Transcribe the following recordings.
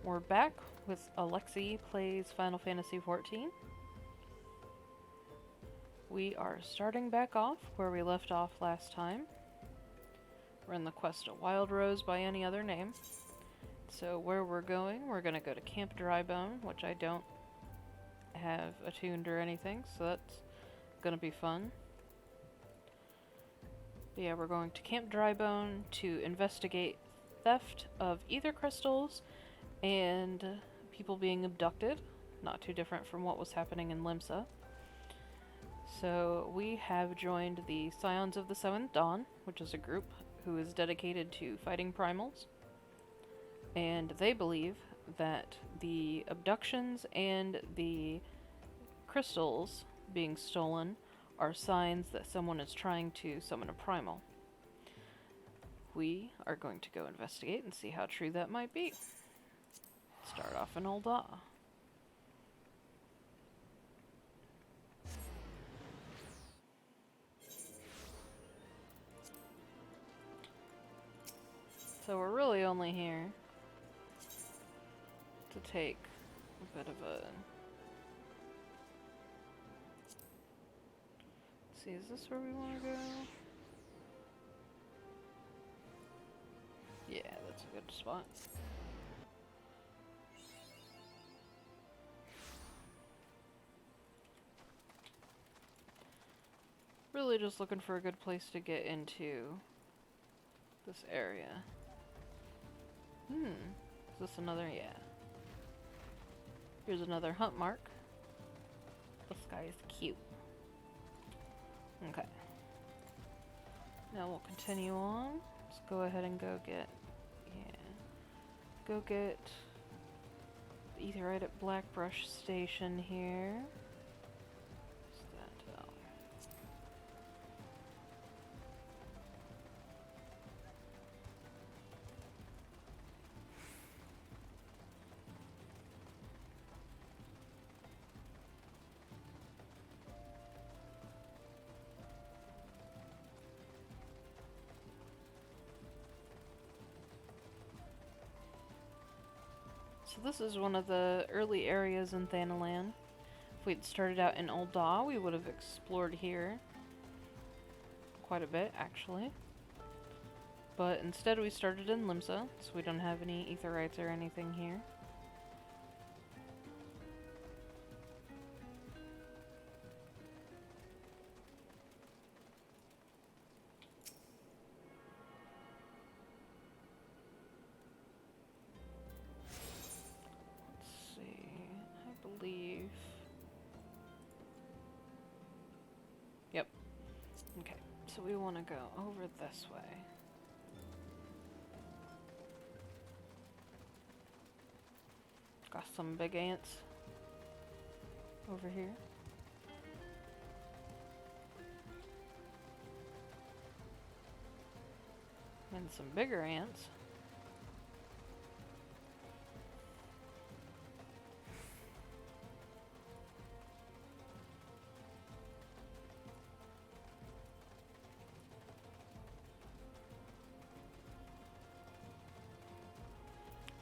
We're back with Alexi Plays Final Fantasy XIV. We are starting back off where we left off last time. We're in the quest of Wild Rose by any other name. So where we're going to go to Camp Drybone, which I don't have attuned or anything, so that's gonna be fun. But yeah, we're going to Camp Drybone to investigate theft of ether crystals and people being abducted. Not too different from what was happening in Limsa. So we have joined the Scions of the Seventh Dawn, which is a group who is dedicated to fighting primals. And they believe that the abductions and the crystals being stolen are signs that someone is trying to summon a primal. We are going to go investigate and see how true that might be. Start off in Old Aw. So we're really only here to take a bit of a... Let's see, is this where we want to go? Yeah, that's a good spot. Really just looking for a good place to get into this area. Is this another? Yeah. Here's another hunt mark. This guy is cute. Okay. Now we'll continue on. Let's go ahead and go get... Yeah. Go get the Etherite at Blackbrush Station here. What's that? Oh. So this is one of the early areas in Thanalan. If we'd started out in Old Daw, we would have explored here quite a bit, actually. But instead we started in Limsa, so we don't have any Aetherites or anything here. Yep. Okay, so we want to go over this way. Got some big ants over here. And some bigger ants.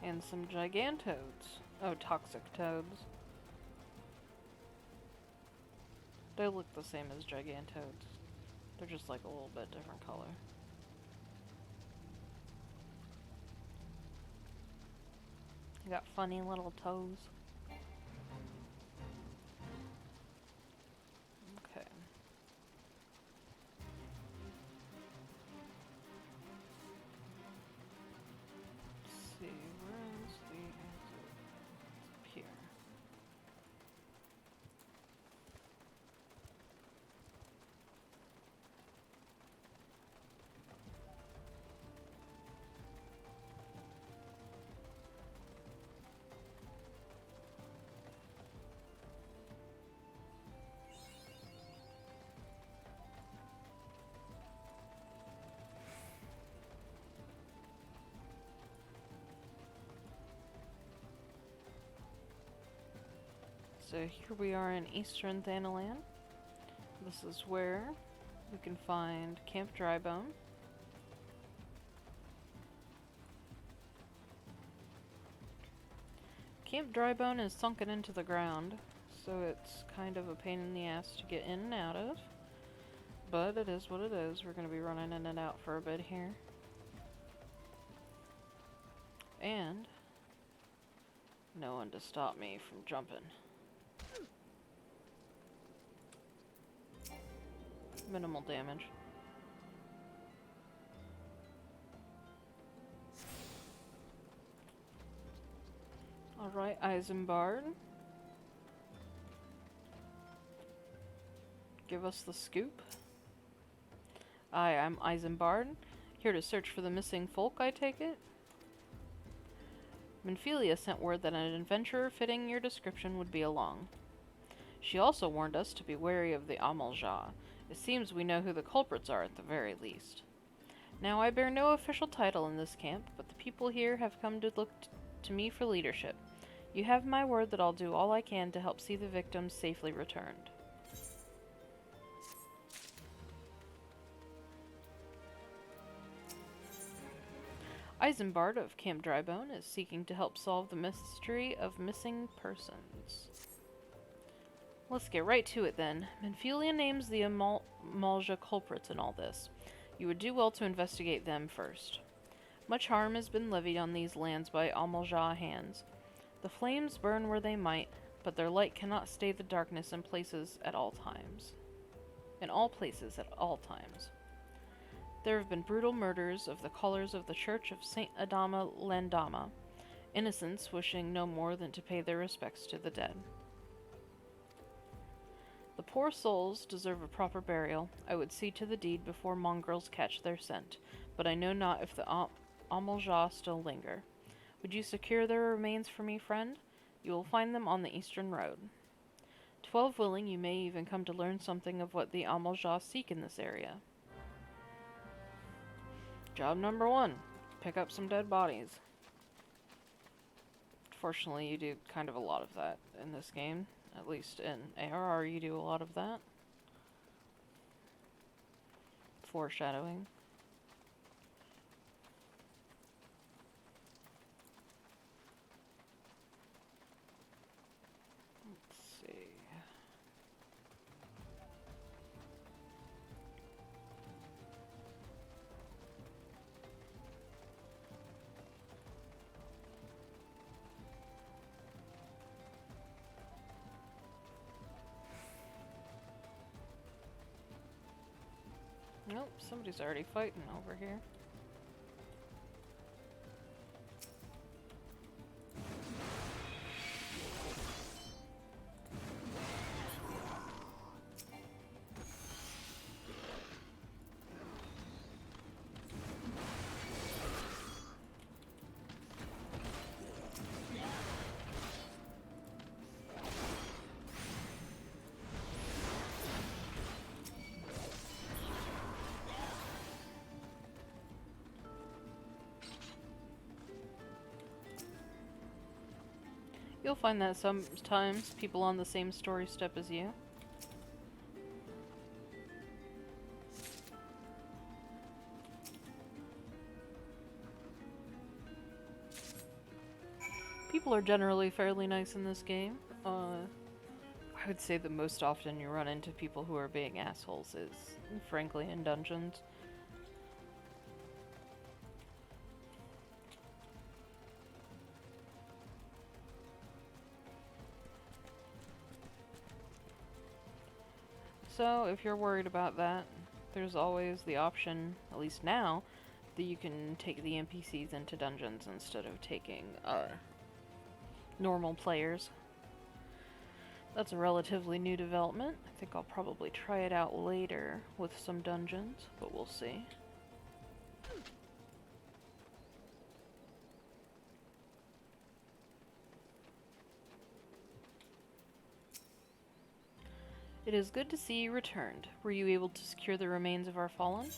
And some gigantoads. Oh, toxic toads. They look the same as gigantoads. They're just like a little bit different color. They got funny little toes. Okay. Let's see, where is the exit? It's up here. So here we are in Eastern Thanalan. This is where we can find Camp Drybone. Camp Drybone is sunken into the ground, so it's kind of a pain in the ass to get in and out of. But it is what it is. We're going to be running in and out for a bit here. And no one to stop me from jumping. Minimal damage. Alright, Isambard. Give us the scoop. I'm Isambard, here to search for the missing folk, I take it? Minfilia sent word that an adventurer fitting your description would be along. She also warned us to be wary of the Amalja. It seems we know who the culprits are at the very least. Now, I bear no official title in this camp, but the people here have come to look to me for leadership. You have my word that I'll do all I can to help see the victims safely returned. Isambard of Camp Drybone is seeking to help solve the mystery of missing persons. Let's get right to it then. Minfilia names the Amalja culprits in all this. You would do well to investigate them first. Much harm has been levied on these lands by Amalja hands. The flames burn where they might, but their light cannot stay the darkness in places at all times. In all places at all times. There have been brutal murders of the callers of the Church of Saint Adama Landama, innocents wishing no more than to pay their respects to the dead. The poor souls deserve a proper burial. I would see to the deed before mongrels catch their scent, but I know not if the Amalja still linger. Would you secure their remains for me, friend? You will find them on the eastern road. 12 willing, you may even come to learn something of what the Amalja seek in this area. Job number 1. Pick up some dead bodies. Fortunately, you do kind of a lot of that in this game. At least in ARR, you do a lot of that. Foreshadowing. Let's see. Nope, somebody's already fighting over here. You'll find that sometimes people on the same story step as you. People are generally fairly nice in this game. I would say that most often you run into people who are being assholes is, frankly, in dungeons. So, if you're worried about that, there's always the option, at least now, that you can take the NPCs into dungeons instead of taking, normal players. That's a relatively new development. I think I'll probably try it out later with some dungeons, but we'll see. It is good to see you returned. Were you able to secure the remains of our fallen?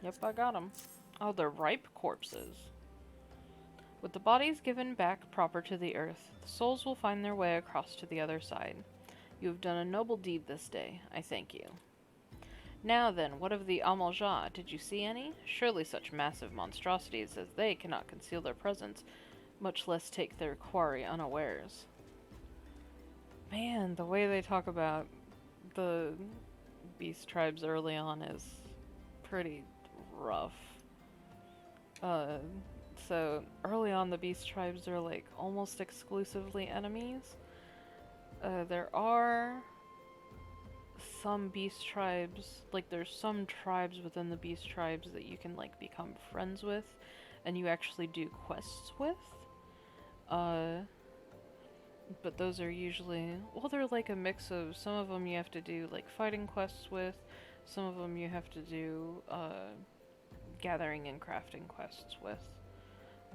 Yep, I got them. Oh, they're ripe corpses. With the bodies given back proper to the earth, the souls will find their way across to the other side. You have done a noble deed this day. I thank you. Now then, what of the Amalja? Did you see any? Surely such massive monstrosities as they cannot conceal their presence much less take their quarry unawares. Man, the way they talk about the beast tribes early on is pretty rough. Uh, so early on, the beast tribes are like almost exclusively enemies. There are some beast tribes, like there's some tribes within the beast tribes that you can like become friends with, and you actually do quests with. But those are usually, well, they're like a mix of, some of them you have to do like fighting quests with, some of them you have to do gathering and crafting quests with.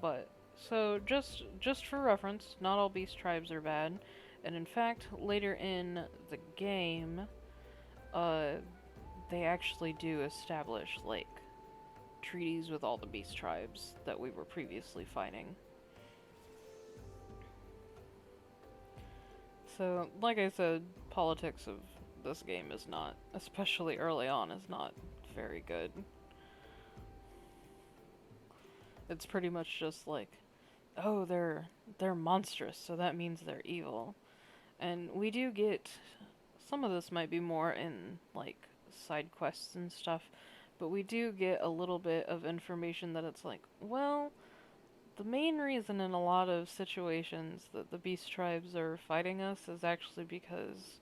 But so just for reference, not all beast tribes are bad, and in fact, later in the game, they actually do establish like treaties with all the beast tribes that we were previously fighting. So, like I said, politics of this game is not, especially early on, is not very good. It's pretty much just like, oh, they're monstrous, so that means they're evil. And we do get, some of this might be more in like side quests and stuff, but we do get a little bit of information that it's like, well, the main reason in a lot of situations that the beast tribes are fighting us is actually because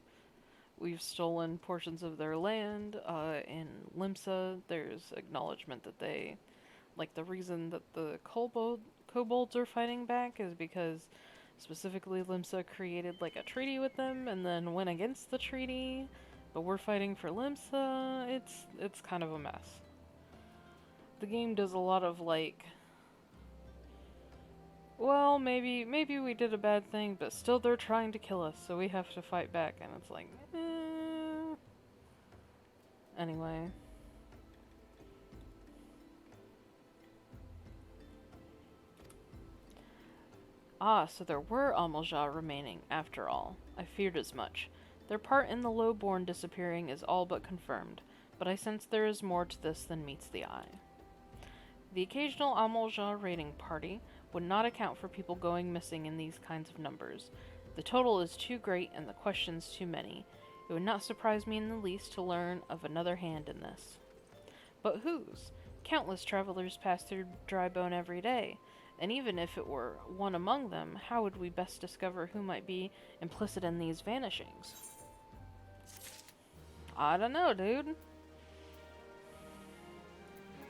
we've stolen portions of their land. In Limsa, there's acknowledgement that they, like, the reason that the kobolds are fighting back is because specifically Limsa created, like, a treaty with them and then went against the treaty, but we're fighting for Limsa. It's kind of a mess. The game does a lot of, like, well, maybe we did a bad thing, but still they're trying to kill us, so we have to fight back, and it's like, Anyway. Ah, so there were Amalja remaining, after all. I feared as much. Their part in the lowborn disappearing is all but confirmed, but I sense there is more to this than meets the eye. The occasional Amalja raiding party would not account for people going missing in these kinds of numbers. The total is too great and the questions too many. It would not surprise me in the least to learn of another hand in this. But whose? Countless travelers pass through Drybone every day, and even if it were one among them, how would we best discover who might be implicit in these vanishings? I don't know, dude.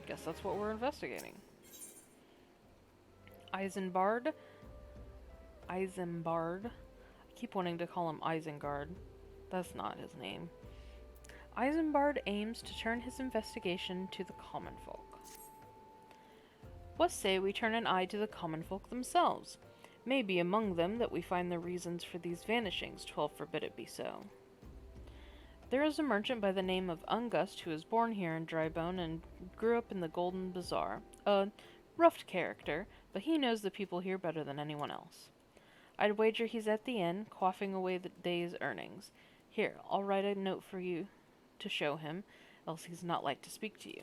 Guess that's what we're investigating. Isengard. I keep wanting to call him Isengard. That's not his name. Isengard aims to turn his investigation to the common folk. What say we turn an eye to the common folk themselves? Maybe among them that we find the reasons for these vanishings, 12 forbid it be so. There is a merchant by the name of Ungust who was born here in Drybone and grew up in the Golden Bazaar. A rough character, but he knows the people here better than anyone else. I'd wager he's at the inn, quaffing away the day's earnings. Here, I'll write a note for you to show him, else he's not like to speak to you.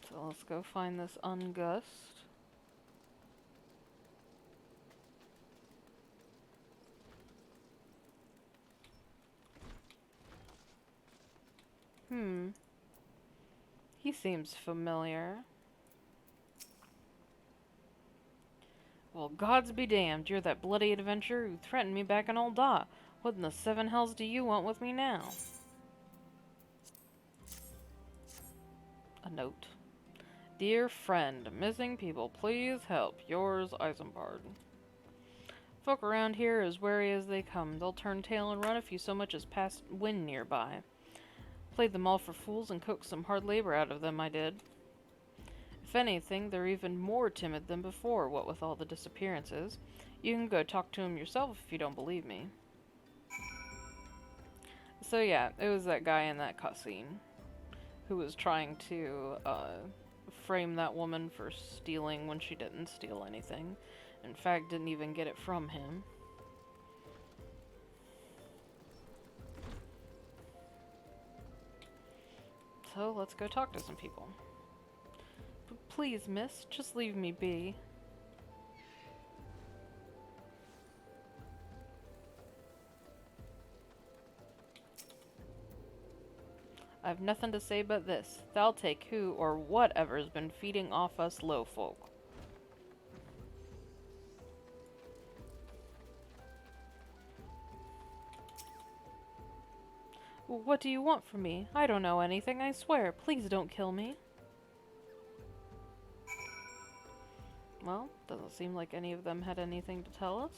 So let's go find this Ungust. He seems familiar. Well, gods be damned, you're that bloody adventurer who threatened me back in Old Da. What in the seven hells do you want with me now? A note. Dear friend, missing people, please help. Yours, Isengard. Folk around here are as wary as they come. They'll turn tail and run if you so much as pass wind nearby. Played them all for fools and coaxed some hard labor out of them, I did. If anything, they're even more timid than before, what with all the disappearances. You can go talk to them yourself if you don't believe me. So yeah, it was that guy in that cutscene who was trying to frame that woman for stealing when she didn't steal anything. In fact, didn't even get it from him. So So let's go talk to some people. But please, miss, just leave me be. I've nothing to say but this. Thou'll take who or whatever's been feeding off us low folk. What do you want from me? I don't know anything, I swear. Please don't kill me. Well, doesn't seem like any of them had anything to tell us.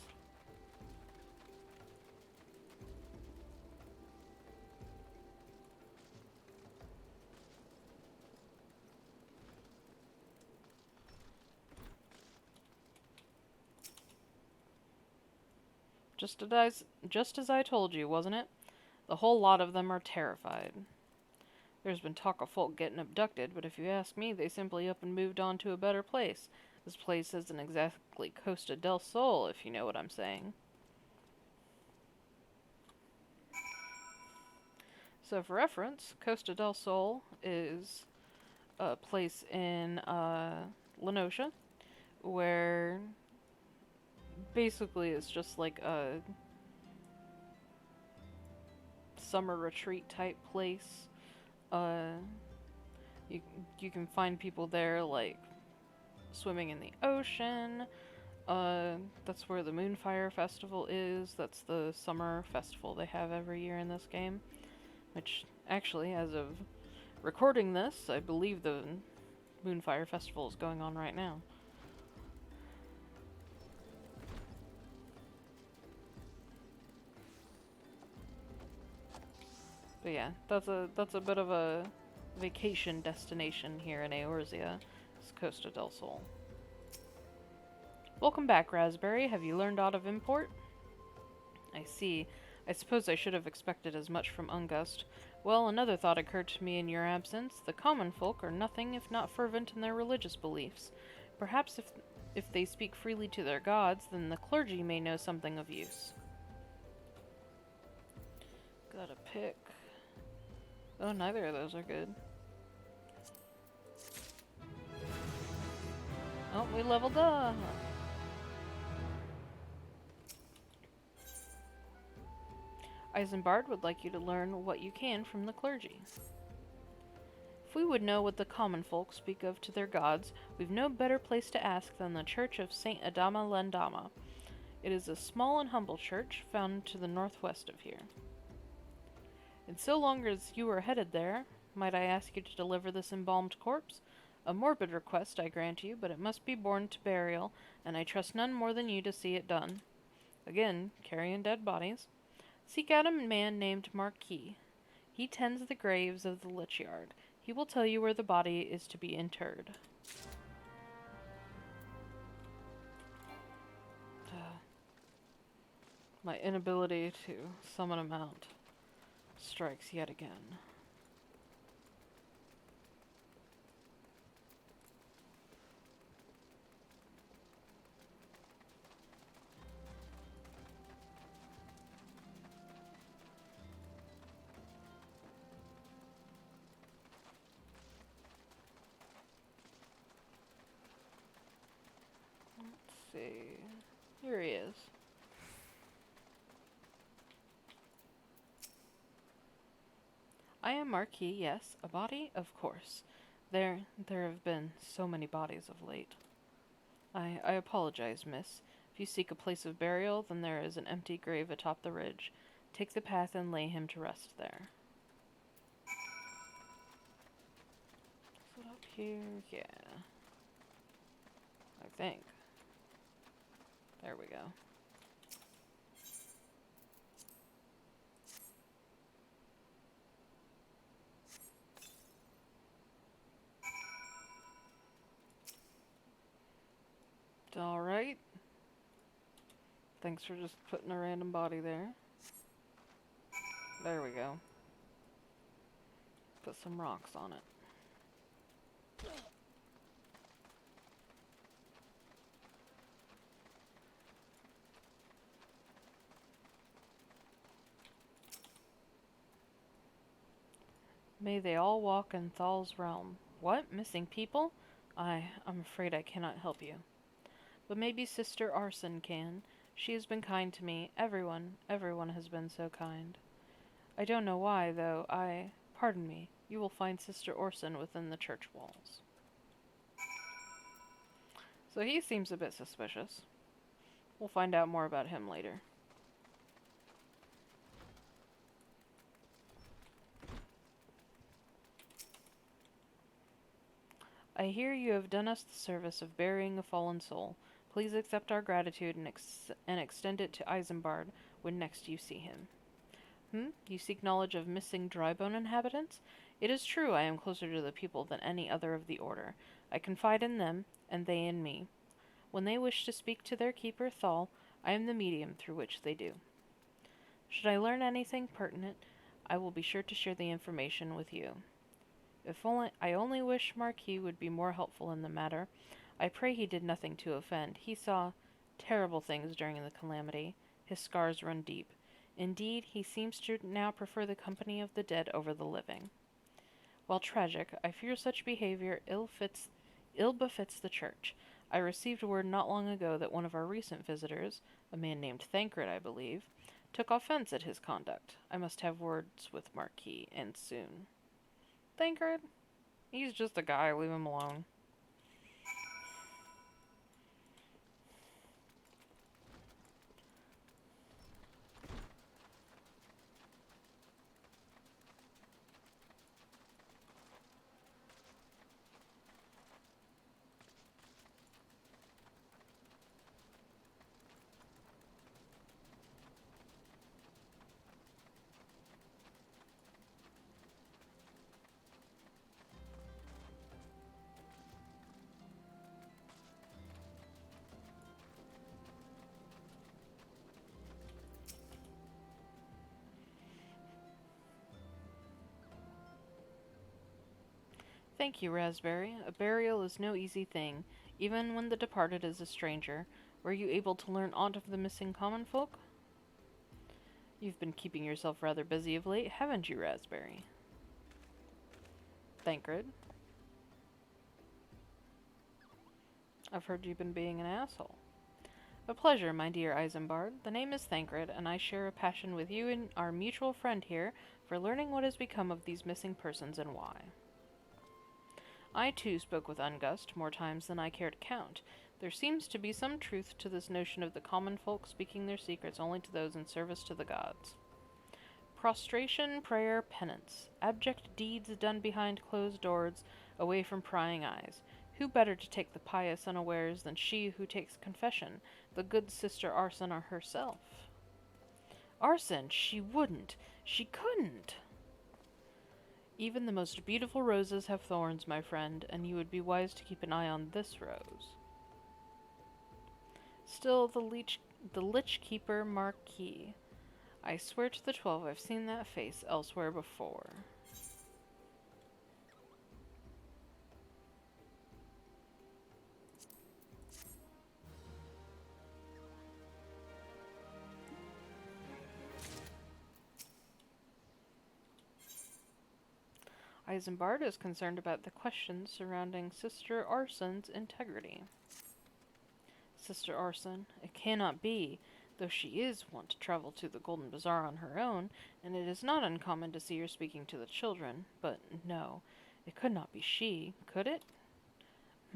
Just as I told you, wasn't it? The whole lot of them are terrified. There's been talk of folk getting abducted, but if you ask me, they simply up and moved on to a better place. This place isn't exactly Costa del Sol, if you know what I'm saying. So for reference, Costa del Sol is a place in Lenosha where basically it's just like a summer retreat type place. You can find people there like swimming in the ocean. That's where the Moonfire Festival is. That's the summer festival they have every year in this game. Which, actually, as of recording this, I believe the Moonfire Festival is going on right now. But yeah, that's a bit of a vacation destination here in Eorzea. It's Costa del Sol. Welcome back, Raspberry. Have you learned aught of import? I see. I suppose I should have expected as much from Ungust. Well, another thought occurred to me in your absence. The common folk are nothing if not fervent in their religious beliefs. Perhaps if they speak freely to their gods, then the clergy may know something of use. Gotta pick. Oh, neither of those are good. Oh, we leveled up! Eisenbard would like you to learn what you can from the clergy. If we would know what the common folk speak of to their gods, we've no better place to ask than the Church of Saint Adama Lendama. It is a small and humble church found to the northwest of here. And so long as you are headed there, might I ask you to deliver this embalmed corpse? A morbid request, I grant you, but it must be borne to burial, and I trust none more than you to see it done. Again, carrying dead bodies. Seek out a man named Marquis. He tends the graves of the Lich Yard. He will tell you where the body is to be interred. My inability to summon a mount strikes yet again. Let's see. Here he is. I am Marquis, yes. A body? Of course. There have been so many bodies of late. I apologize, miss. If you seek a place of burial, then there is an empty grave atop the ridge. Take the path and lay him to rest there. Is it up here? Yeah. I think. There we go. Alright. Thanks for just putting a random body there. There we go. Put some rocks on it. May they all walk in Thal's realm. What? Missing people? I'm afraid I cannot help you. But maybe Sister Arson can. She has been kind to me. Everyone has been so kind. I don't know why, though. Pardon me. You will find Sister Orson within the church walls. So he seems a bit suspicious. We'll find out more about him later. I hear you have done us the service of burying a fallen soul. Please accept our gratitude and extend it to Isambard when next you see him. You seek knowledge of missing drybone inhabitants? It is true I am closer to the people than any other of the order. I confide in them, and they in me. When they wish to speak to their keeper, Thal, I am the medium through which they do. Should I learn anything pertinent, I will be sure to share the information with you. I only wish Marquis would be more helpful in the matter. I pray he did nothing to offend. He saw terrible things during the calamity. His scars run deep. Indeed, he seems to now prefer the company of the dead over the living. While tragic, I fear such behavior ill befits the church. I received word not long ago that one of our recent visitors, a man named Thancred, I believe, took offense at his conduct. I must have words with Marquis, and soon. Thancred? He's just a guy, leave him alone. Thank you, Raspberry. A burial is no easy thing, even when the departed is a stranger. Were you able to learn aught of the missing common folk? You've been keeping yourself rather busy of late, haven't you, Raspberry? Thancred. I've heard you've been being an asshole. A pleasure, my dear Isambard. The name is Thancred, and I share a passion with you and our mutual friend here for learning what has become of these missing persons and why. I, too, spoke with Ungust more times than I care to count. There seems to be some truth to this notion of the common folk speaking their secrets only to those in service to the gods. Prostration, prayer, penance. Abject deeds done behind closed doors, away from prying eyes. Who better to take the pious unawares than she who takes confession, the good Sister Arson herself? Arson, she wouldn't. She couldn't. Even the most beautiful roses have thorns, my friend, and you would be wise to keep an eye on this rose. Still, the Lich Keeper Marquis. I swear to the 12 I've seen that face elsewhere before. Isambard is concerned about the questions surrounding Sister Arson's integrity. Sister Arson, it cannot be, though she is wont to travel to the Golden Bazaar on her own, and it is not uncommon to see her speaking to the children, but no, it could not be she, could it?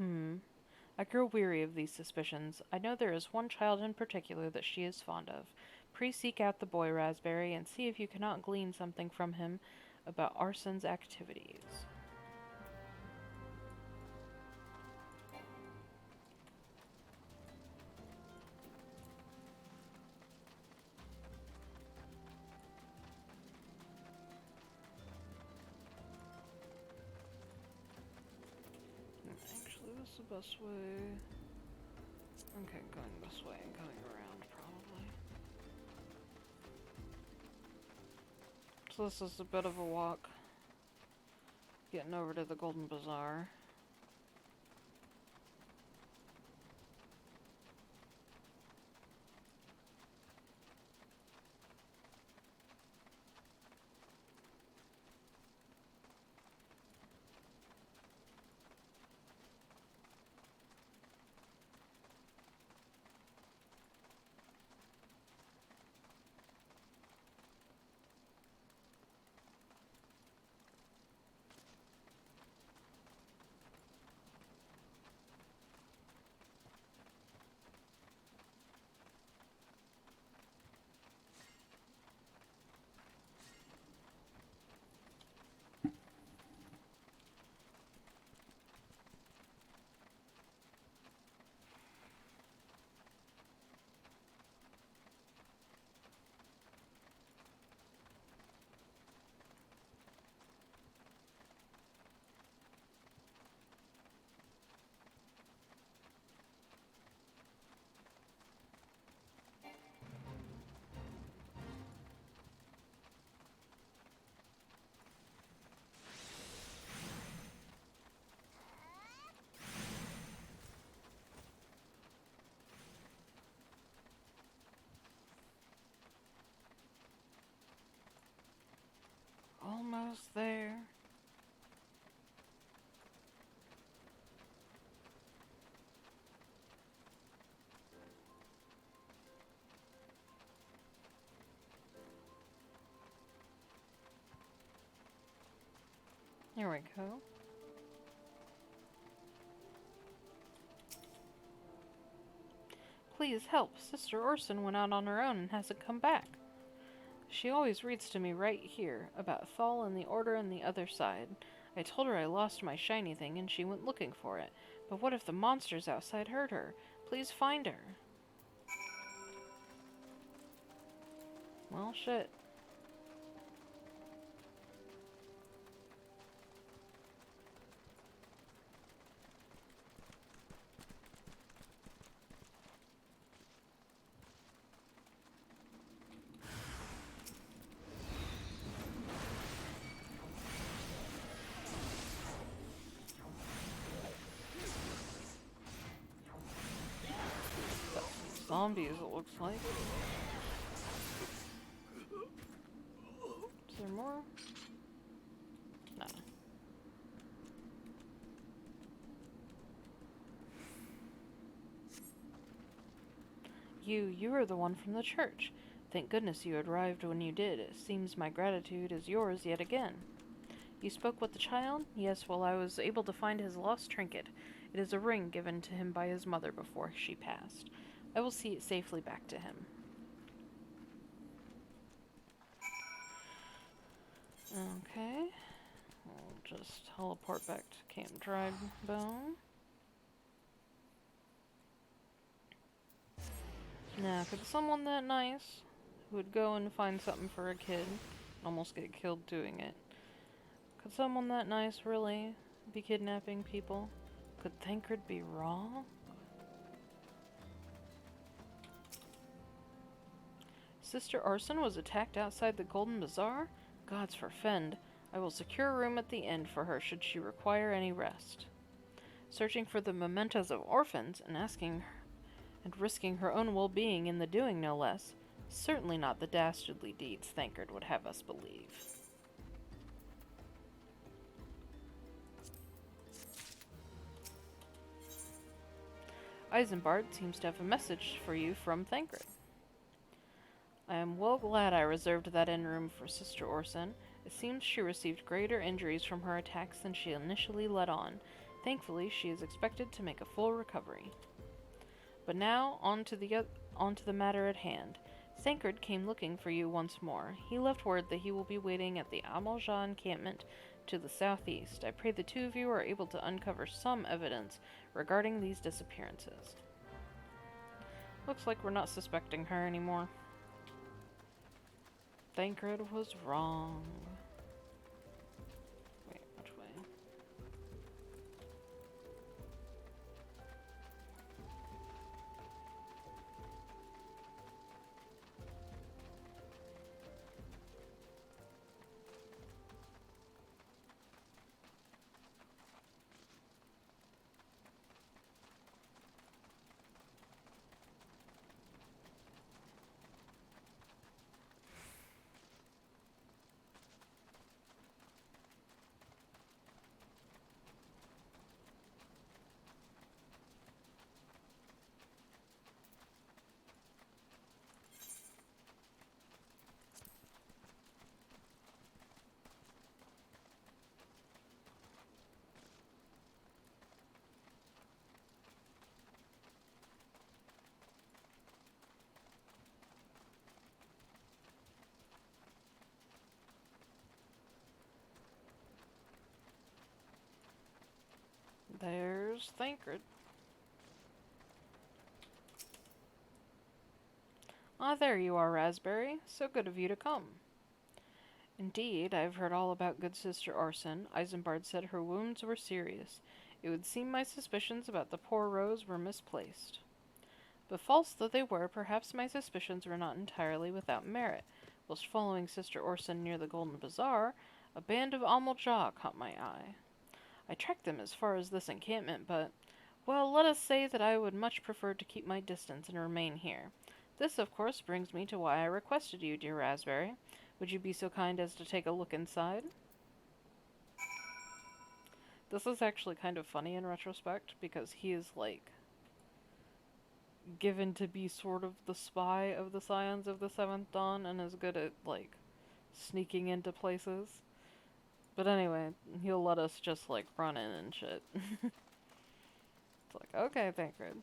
I grow weary of these suspicions. I know there is one child in particular that she is fond of. Please seek out the boy, Raspberry, and see if you cannot glean something from him about Arson's activities. Actually, this is the best way. Okay, going this way and going around, probably. So this is a bit of a walk. Getting over to the Golden Bazaar. almost there. Here we go. Please help. Sister Orson went out on her own and hasn't come back. She always reads to me right here about Thal and the Order on the other side. I told her I lost my shiny thing and she went looking for it. But what if the monsters outside heard her? Please find her. Well, shit. Zombies, it looks like. Is there more? No. You are the one from the church. Thank goodness you had arrived when you did. It seems my gratitude is yours yet again. You spoke with the child? Yes, well, I was able to find his lost trinket. It is a ring given to him by his mother before she passed. I will see it safely back to him. Okay. We'll just teleport back to Camp Drybone. Now, could someone that nice, who would go and find something for a kid, almost get killed doing it, could someone that nice really be kidnapping people? Could Thancred be wrong? Sister Orson was attacked outside the Golden Bazaar? Gods forfend. I will secure a room at the inn for her should she require any rest. Searching for the mementos of orphans and risking her own well-being in the doing, no less. Certainly not the dastardly deeds Thancred would have us believe. Isambard seems to have a message for you from Thancred. I am well glad I reserved that inn room for Sister Orson. It seems she received greater injuries from her attacks than she initially let on. Thankfully, she is expected to make a full recovery. But now, on to the matter at hand. Thancred came looking for you once more. He left word that he will be waiting at the Amalja encampment to the southeast. I pray the two of you are able to uncover some evidence regarding these disappearances. Looks like we're not suspecting her anymore. Thancred was wrong. Wait, which way? There's Thancred. Ah, there you are, Raspberry. So good of you to come. Indeed, I've heard all about good Sister Orson. Isambard said her wounds were serious. It would seem my suspicions about the poor Rose were misplaced. But false though they were, perhaps my suspicions were not entirely without merit. Whilst following Sister Orson near the Golden Bazaar, a band of Amalja caught my eye. I tracked them as far as this encampment, but, well, let us say that I would much prefer to keep my distance and remain here. This, of course, brings me to why I requested you, dear Raspberry. Would you be so kind as to take a look inside? This is actually kind of funny in retrospect because he is, like, given to be sort of the spy of the Scions of the Seventh Dawn and is good at, like, sneaking into places. But anyway, he'll let us just, like, run in and shit. It's like, okay, Thancred.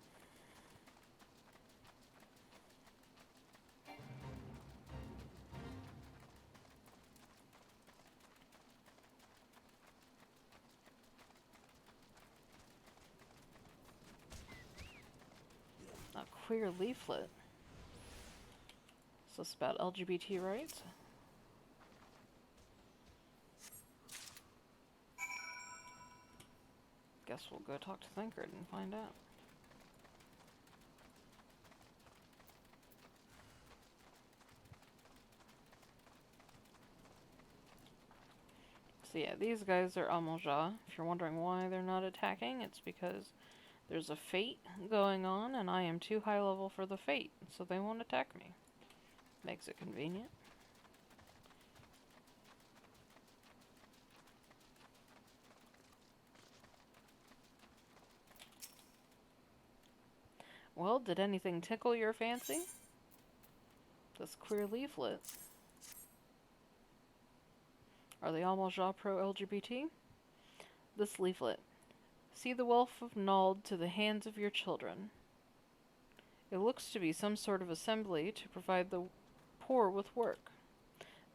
A queer leaflet. Is this about LGBT rights? Guess we'll go talk to Thancred and find out. So yeah, these guys are Amoja. If you're wondering why they're not attacking, it's because there's a fate going on and I am too high level for the fate, so they won't attack me. Makes it convenient. Well, did anything tickle your fancy? This queer leaflet. Are the Amoja pro-LGBT? This leaflet. See the wealth of Nald to the hands of your children. It looks to be some sort of assembly to provide the poor with work.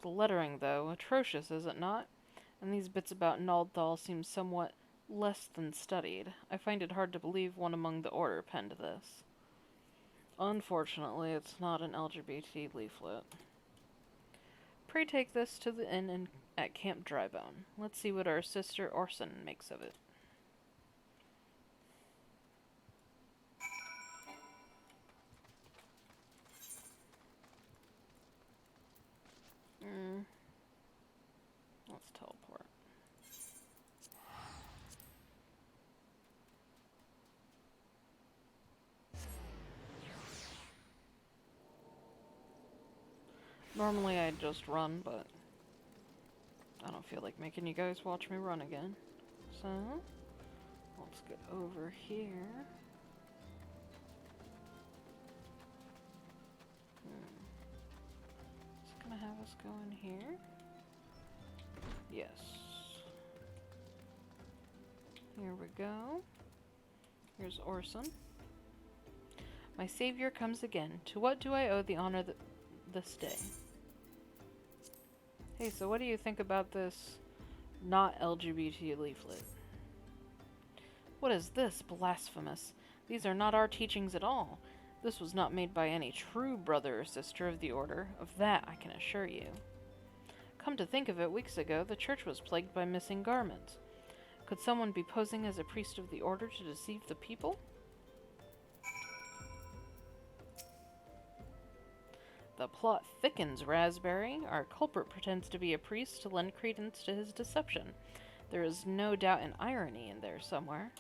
The lettering, though, atrocious, is it not? And these bits about Naldthal seem somewhat less than studied. I find it hard to believe one among the Order penned this. Unfortunately, it's not an LGBT leaflet. Pray take this to the inn at Camp Drybone. Let's see what our sister Orson makes of it. Let's teleport. Normally I'd just run, but I don't feel like making you guys watch me run again. So, let's get over here. It's gonna have us go in here. Yes. Here we go. Here's Orson. My savior comes again. To what do I owe the honor this day? Hey, so what do you think about this not LGBT leaflet? What is this? Blasphemous. These are not our teachings at all. This was not made by any true brother or sister of the Order. Of that I can assure you. Come to think of it, weeks ago, the church was plagued by missing garments. Could someone be posing as a priest of the Order to deceive the people? The plot thickens, Raspberry. Our culprit pretends to be a priest to lend credence to his deception. There is no doubt an irony in there somewhere.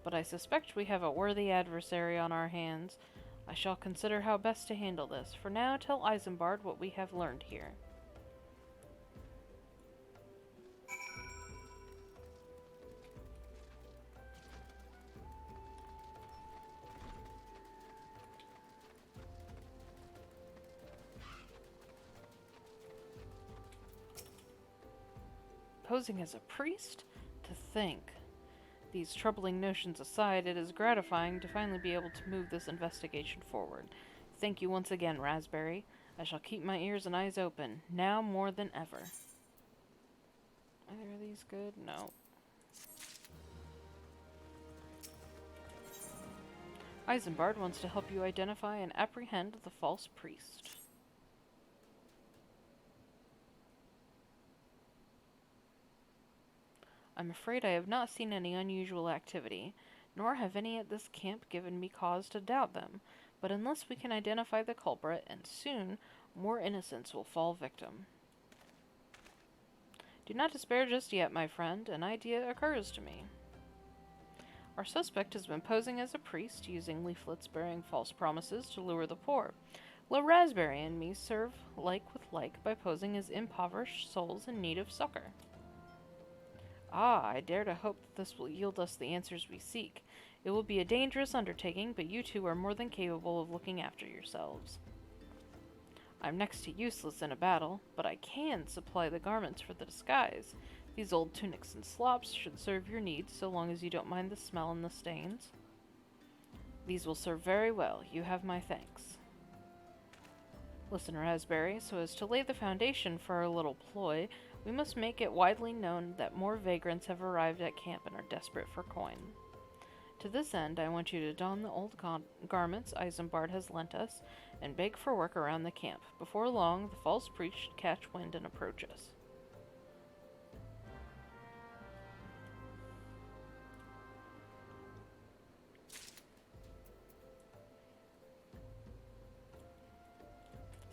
But I suspect we have a worthy adversary on our hands. I shall consider how best to handle this. For now, tell Isambard what we have learned here. Posing as a priest? To think. These troubling notions aside, it is gratifying to finally be able to move this investigation forward. Thank you once again, Raspberry. I shall keep my ears and eyes open, now more than ever. Either of these good? No. Isambard wants to help you identify and apprehend the false priest. I'm afraid I have not seen any unusual activity, nor have any at this camp given me cause to doubt them, but unless we can identify the culprit, and soon, more innocents will fall victim. Do not despair just yet, my friend. An idea occurs to me. Our suspect has been posing as a priest, using leaflets bearing false promises to lure the poor. Will Raspberry and me serve like with like by posing as impoverished souls in need of succor? Ah, I dare to hope that this will yield us the answers we seek. It will be a dangerous undertaking, but you two are more than capable of looking after yourselves. I'm next to useless in a battle, but I can supply the garments for the disguise. These old tunics and slops should serve your needs, so long as you don't mind the smell and the stains. These will serve very well. You have my thanks. Listen, Raspberry, so as to lay the foundation for our little ploy, we must make it widely known that more vagrants have arrived at camp and are desperate for coin. To this end, I want you to don the old garments Isambard has lent us, and beg for work around the camp. Before long, the false priest should catch wind and approach us.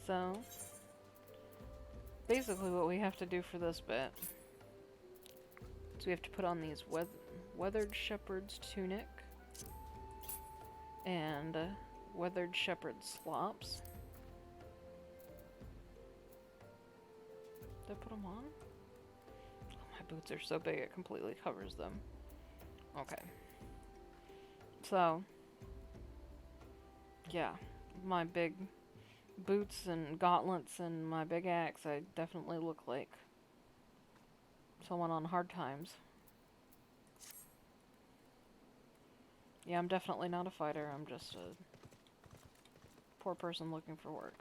So, basically what we have to do for this bit is we have to put on these weathered shepherd's tunic and weathered shepherd's slops. Did I put them on? Oh, my boots are so big it completely covers them. Okay. So, yeah, my big boots and gauntlets and my big axe, I definitely look like someone on hard times. Yeah, I'm definitely not a fighter, I'm just a poor person looking for work.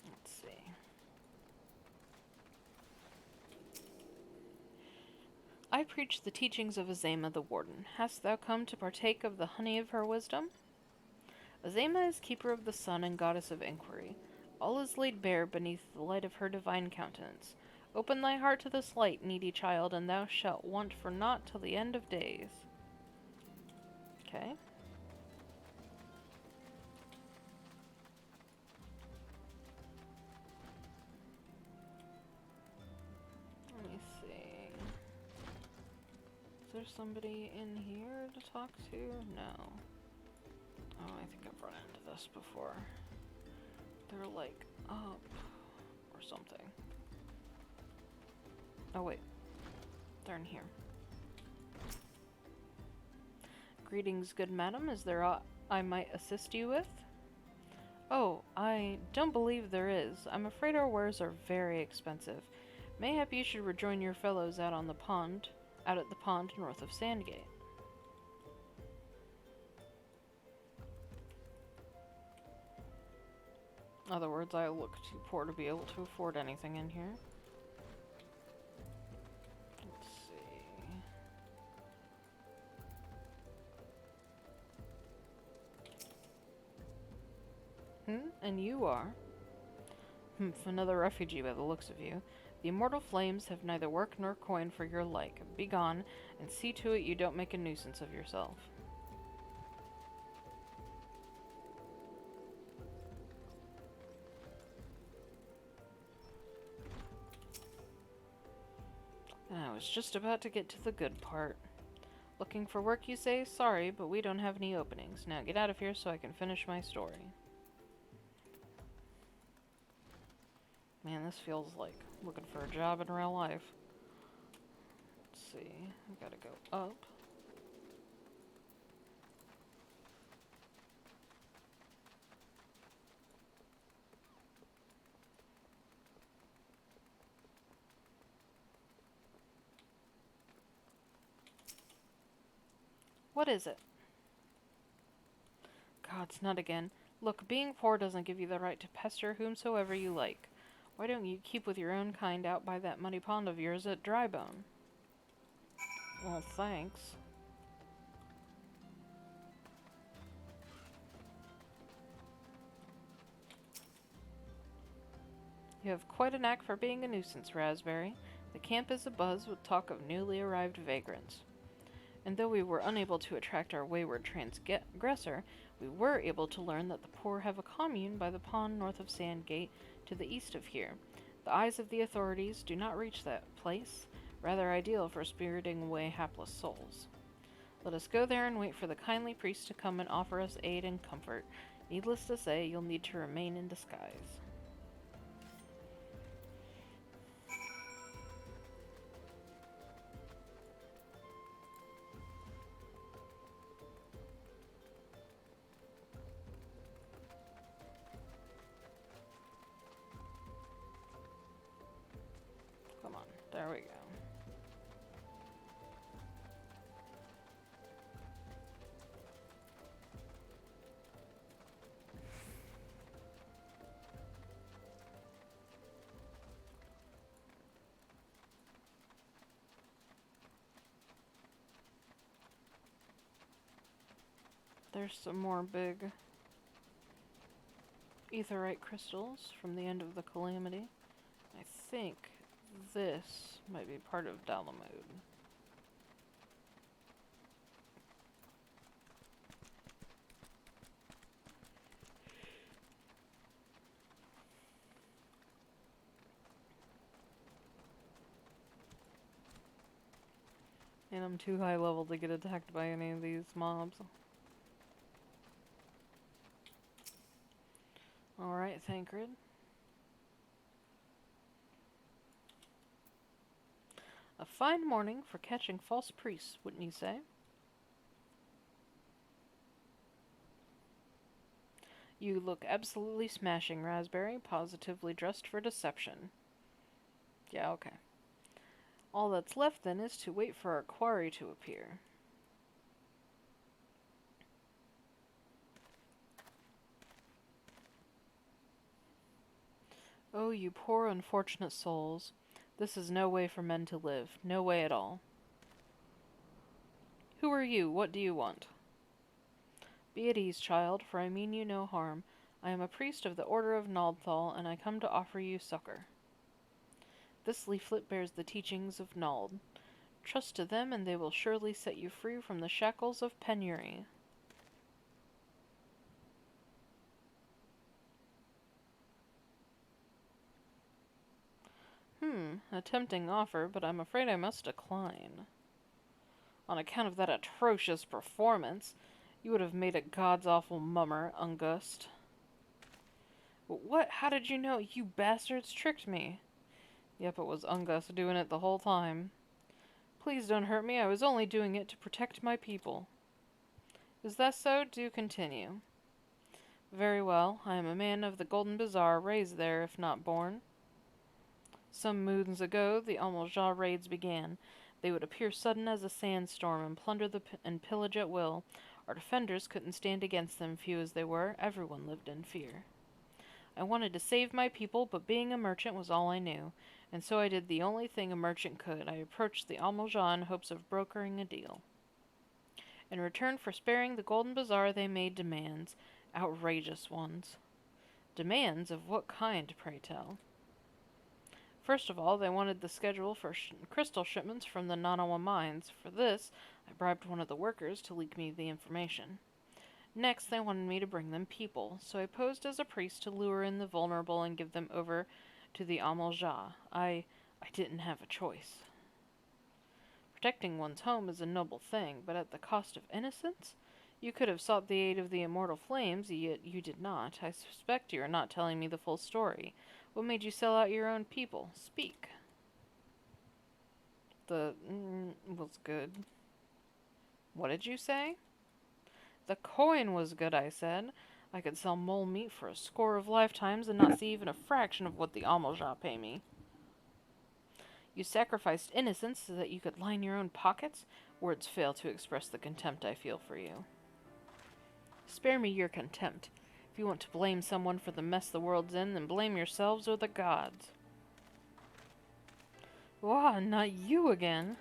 Let's see. I preach the teachings of Azema the Warden. Hast thou come to partake of the honey of her wisdom? Azema is keeper of the sun and goddess of inquiry. All is laid bare beneath the light of her divine countenance. Open thy heart to this light, needy child, and thou shalt want for naught till the end of days. Okay. Let me see. Is there somebody in here to talk to? No. Oh, I think I've run into this before. They're like up or something. Oh wait, they're in here. Greetings, good madam. Is there aught I might assist you with? Oh, I don't believe there is. I'm afraid our wares are very expensive. Mayhap you should rejoin your fellows out at the pond north of Sandgate. In other words, I look too poor to be able to afford anything in here. Let's see. And you are? Another refugee by the looks of you. The immortal flames have neither work nor coin for your like. Begone, and see to it you don't make a nuisance of yourself. I was just about to get to the good part. Looking for work, you say? Sorry, but we don't have any openings. Now get out of here so I can finish my story. Man, this feels like looking for a job in real life. Let's see. I gotta go up. What is it? Gods, not again. Look, being poor doesn't give you the right to pester whomsoever you like. Why don't you keep with your own kind out by that muddy pond of yours at Drybone? Well, thanks. You have quite a knack for being a nuisance, Raspberry. The camp is abuzz with talk of newly arrived vagrants. And though we were unable to attract our wayward transgressor, we were able to learn that the poor have a commune by the pond north of Sandgate to the east of here. The eyes of the authorities do not reach that place, rather ideal for spiriting away hapless souls. Let us go there and wait for the kindly priest to come and offer us aid and comfort. Needless to say, you'll need to remain in disguise. There's some more big aetherite crystals from the end of the Calamity. I think this might be part of Dalamud. And I'm too high level to get attacked by any of these mobs. Alright, Thancred. A fine morning for catching false priests, wouldn't you say? You look absolutely smashing, Raspberry, positively dressed for deception. Yeah, okay. All that's left then is to wait for our quarry to appear. Oh, you poor unfortunate souls. This is no way for men to live. No way at all. Who are you? What do you want? Be at ease, child, for I mean you no harm. I am a priest of the Order of Naldthal, and I come to offer you succor. This leaflet bears the teachings of Nald. Trust to them, and they will surely set you free from the shackles of penury. A tempting offer, but I'm afraid I must decline. On account of that atrocious performance, you would have made a god's awful mummer, Ungust. What? How did you know? You bastards tricked me. Yep, it was Ungust doing it the whole time. Please don't hurt me, I was only doing it to protect my people. Is that so? Do continue. Very well, I am a man of the Golden Bazaar, raised there, if not born. Some moons ago, the Almolja raids began. They would appear sudden as a sandstorm and plunder and pillage at will. Our defenders couldn't stand against them, few as they were. Everyone lived in fear. I wanted to save my people, but being a merchant was all I knew, and so I did the only thing a merchant could. I approached the Almolja in hopes of brokering a deal. In return for sparing the Golden Bazaar, they made demands. Outrageous ones. Demands of what kind, pray tell? First of all, they wanted the schedule for crystal shipments from the Nanawa mines. For this, I bribed one of the workers to leak me the information. Next, they wanted me to bring them people, so I posed as a priest to lure in the vulnerable and give them over to the Almolja. I didn't have a choice. Protecting one's home is a noble thing, but at the cost of innocence? You could have sought the aid of the immortal flames, yet you did not. I suspect you are not telling me the full story. What made you sell out your own people? Speak. Was good. What did you say? The coin was good, I said. I could sell mole meat for a score of lifetimes and not see even a fraction of what the Almolja pay me. You sacrificed innocence so that you could line your own pockets? Words fail to express the contempt I feel for you. Spare me your contempt. If you want to blame someone for the mess the world's in, then blame yourselves or the gods. Wah, not you again.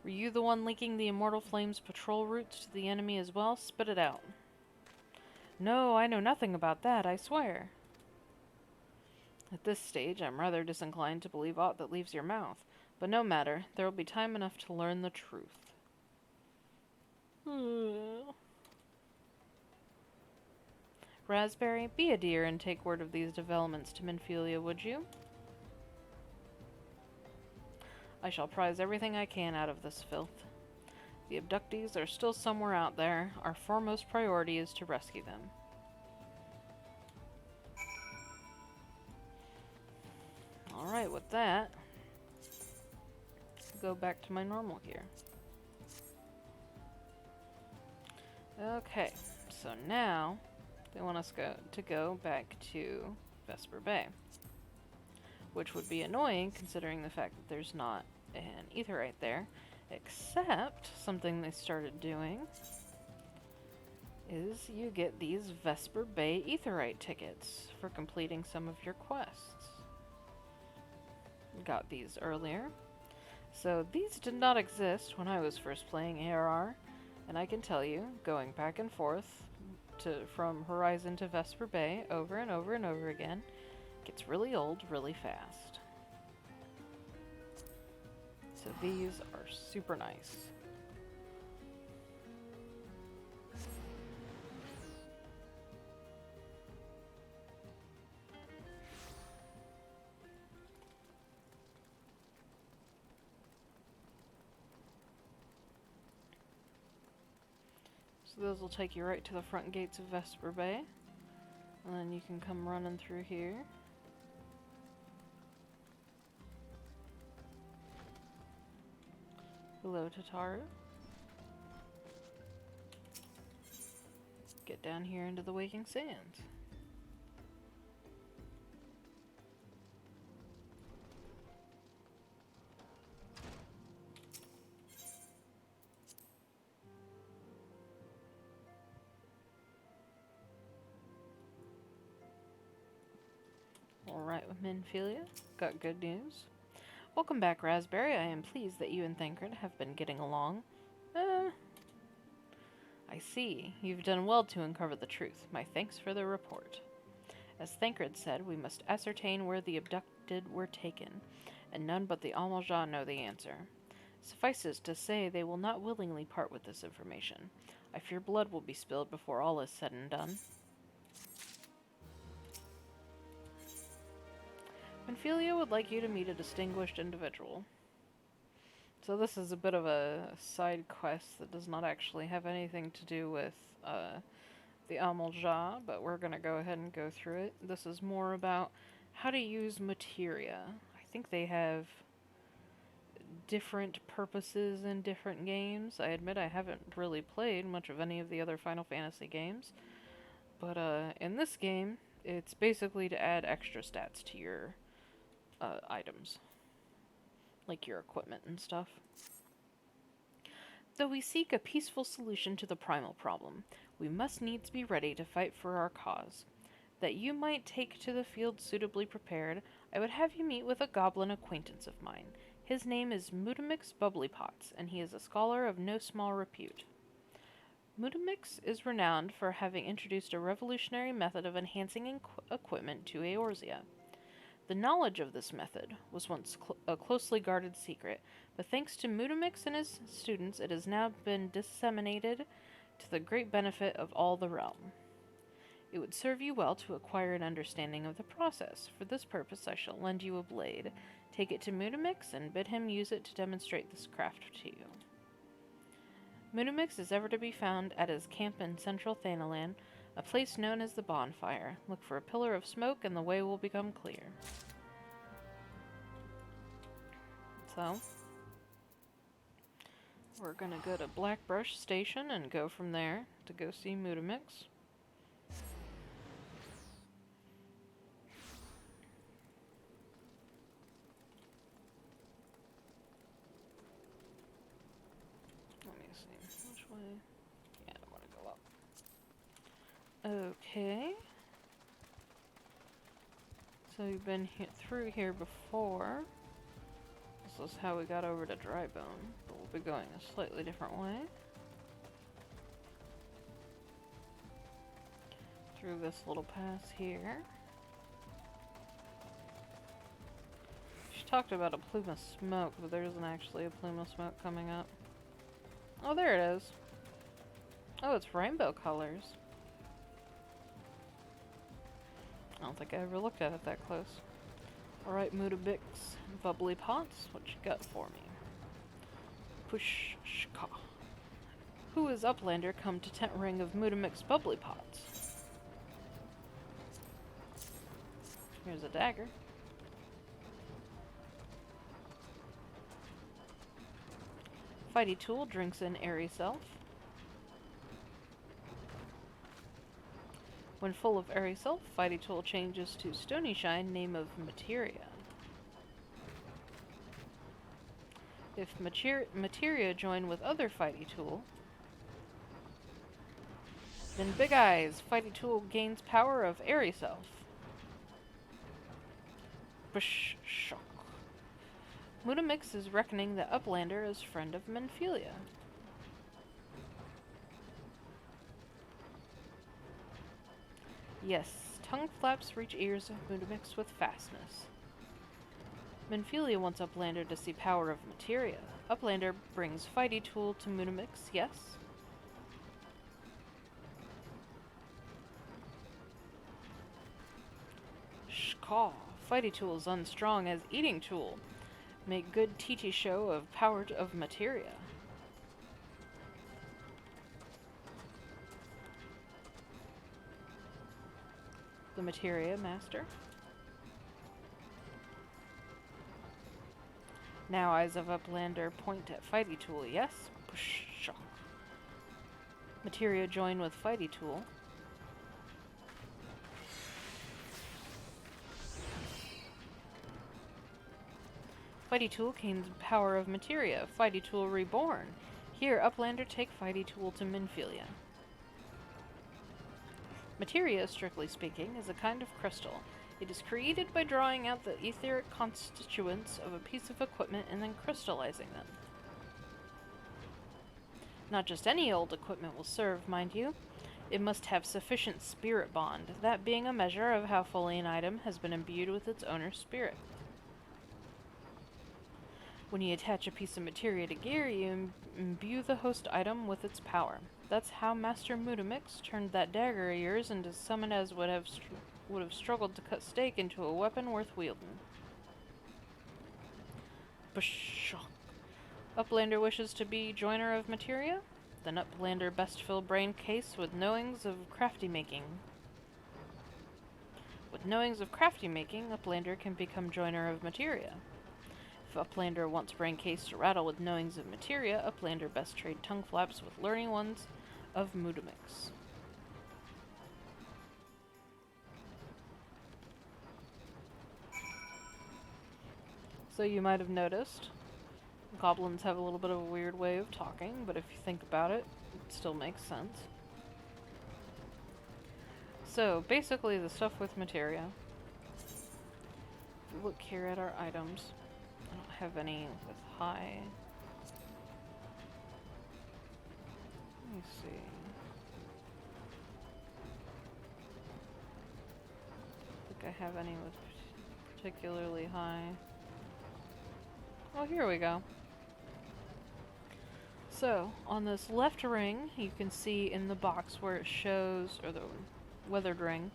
Were you the one leaking the Immortal Flame's patrol routes to the enemy as well? Spit it out. No, I know nothing about that, I swear. At this stage, I'm rather disinclined to believe aught that leaves your mouth. But no matter, there will be time enough to learn the truth. Raspberry, be a dear and take word of these developments to Minfilia, would you? I shall prize everything I can out of this filth. The abductees are still somewhere out there. Our foremost priority is to rescue them. Alright, with that, go back to my normal here. Okay, so now they want us to go back to Vesper Bay, which would be annoying considering the fact that there's not an aetherite there, except something they started doing is you get these Vesper Bay aetherite tickets for completing some of your quests. Got these earlier. So these did not exist when I was first playing ARR. And I can tell you, going back and forth from Horizon to Vesper Bay over and over and over again gets really old really fast. So these are super nice. So those will take you right to the front gates of Vesper Bay. And then you can come running through here. Hello, Tataru. Get down here into the Waking Sands. Alright, with Minfilia, got good news. Welcome back, Raspberry. I am pleased that you and Thancred have been getting along. I see. You've done well to uncover the truth. My thanks for the report. As Thancred said, we must ascertain where the abducted were taken, and none but the Almaja know the answer. Suffices to say they will not willingly part with this information. I fear blood will be spilled before all is said and done. Minfilia would like you to meet a distinguished individual. So this is a bit of a side quest that does not actually have anything to do with the Amalja, but we're going to go ahead and go through it. This is more about how to use materia. I think they have different purposes in different games. I admit I haven't really played much of any of the other Final Fantasy games, but in this game, it's basically to add extra stats to your items, like your equipment and stuff. Though we seek a peaceful solution to the primal problem, we must needs be ready to fight for our cause. That you might take to the field suitably prepared, I would have you meet with a goblin acquaintance of mine. His name is Mutamix Bubblypots, and he is a scholar of no small repute. Mutamix is renowned for having introduced a revolutionary method of enhancing equipment to Eorzea. The knowledge of this method was once a closely guarded secret, but thanks to Mutamix and his students, it has now been disseminated to the great benefit of all the realm. It would serve you well to acquire an understanding of the process. For this purpose, I shall lend you a blade. Take it to Mutamix and bid him use it to demonstrate this craft to you. Mutamix is ever to be found at his camp in central Thanalan, a place known as the Bonfire. Look for a pillar of smoke and the way will become clear. So, we're gonna go to Blackbrush Station and go from there to go see Mutamix. Let me see, which way? Yeah, I want to go up. Okay. So we've been through here before. This is how we got over to Drybone, but we'll be going a slightly different way. Through this little pass here. She talked about a plume of smoke, but there isn't actually a plume of smoke coming up. Oh, there it is. Oh, it's rainbow colors. I don't think I ever looked at it that close. Alright, Mutabix, Bubbly Pots, what you got for me? Pushka. Who is Uplander come to tent ring of Mutamix Bubbly Pots? Here's a dagger. Fighty Tool drinks in airy self. When full of airy self, Fighty Tool changes to Stony Shine, name of materia. If materia join with other Fighty Tool, then Big Eyes, Fighty Tool gains power of airy self. Bush shock. Mutamix is reckoning that Uplander is friend of Minfilia. Yes, tongue flaps reach ears of Mudamix with fastness. Minfilia wants Uplander to see power of materia. Uplander brings fighty tool to Mudamix, yes? Shkaw, fighty tool is unstrong as eating tool. Make good TT show of power of materia. The materia master. Now eyes of Uplander point at fighty tool, yes? Push. Materia join with fighty tool. Fighty tool gains power of materia. Fighty tool reborn. Here, Uplander take fighty tool to Minfilia. Materia, strictly speaking, is a kind of crystal. It is created by drawing out the etheric constituents of a piece of equipment and then crystallizing them. Not just any old equipment will serve, mind you. It must have sufficient spirit bond, that being a measure of how fully an item has been imbued with its owner's spirit. When you attach a piece of materia to gear, you imbue the host item with its power. That's how Master Mudamix turned that dagger of yours into someone as would have struggled to cut steak into a weapon worth wielding. Bashock. Uplander wishes to be joiner of materia? Then Uplander best fill brain case with knowings of crafty making. With knowings of crafty making, Uplander can become joiner of materia. If Uplander wants brain case to rattle with knowings of materia, Uplander best trade tongue flaps with learning ones of Mudamix. So you might have noticed, goblins have a little bit of a weird way of talking, but if you think about it, it still makes sense. So basically the stuff with materia. If we look here at our items, I don't have any with high. Let me see. I think I have any with particularly high. Oh, here we go. So, on this left ring, you can see in the box where it shows, or the weathered ring,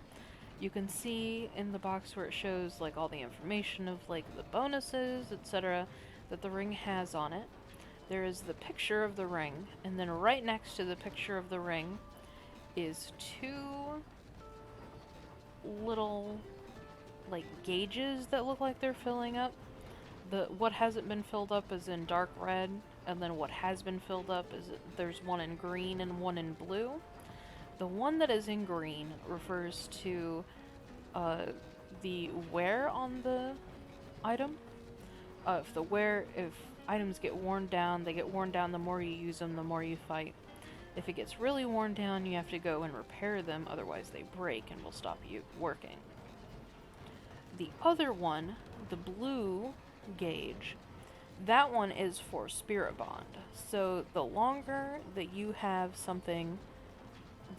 you can see in the box where it shows like all the information of like the bonuses, etc. that the ring has on it. There is the picture of the ring, and then right next to the picture of the ring is two little like gauges that look like they're filling up. What hasn't been filled up is in dark red, and then what has been filled up is there's one in green and one in blue. The one that is in green refers to the wear on the item. If items get worn down, they get worn down the more you use them, the more you fight. If it gets really worn down, you have to go and repair them, otherwise they break and will stop you working. The other one, the blue gauge, that one is for spirit bond. So the longer that you have something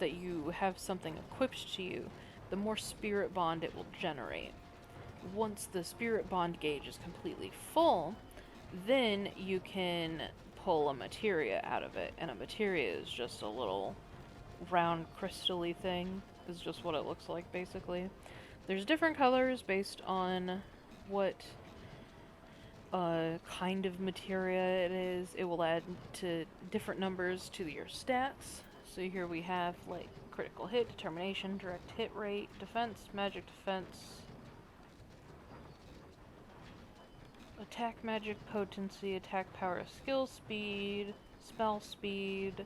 equipped to you, the more spirit bond it will generate. Once the spirit bond gauge is completely full, then you can pull a materia out of it, and a materia is just a little round crystal-y thing, is just what it looks like basically. There's different colors based on what kind of materia it is. It will add to different numbers to your stats. So here we have like critical hit, determination, direct hit rate, defense, magic defense, attack magic potency, attack power, skill speed, spell speed,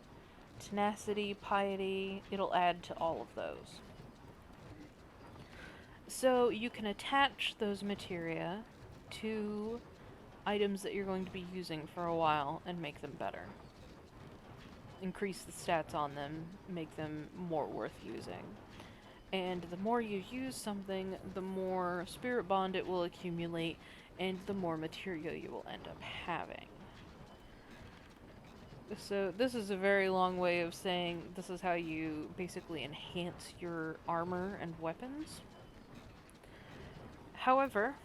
tenacity, piety. It'll add to all of those. So you can attach those materia to items that you're going to be using for a while and make them better. Increase the stats on them, make them more worth using. And the more you use something, the more spirit bond it will accumulate, and the more material you will end up having. So this is a very long way of saying this is how you basically enhance your armor and weapons. However,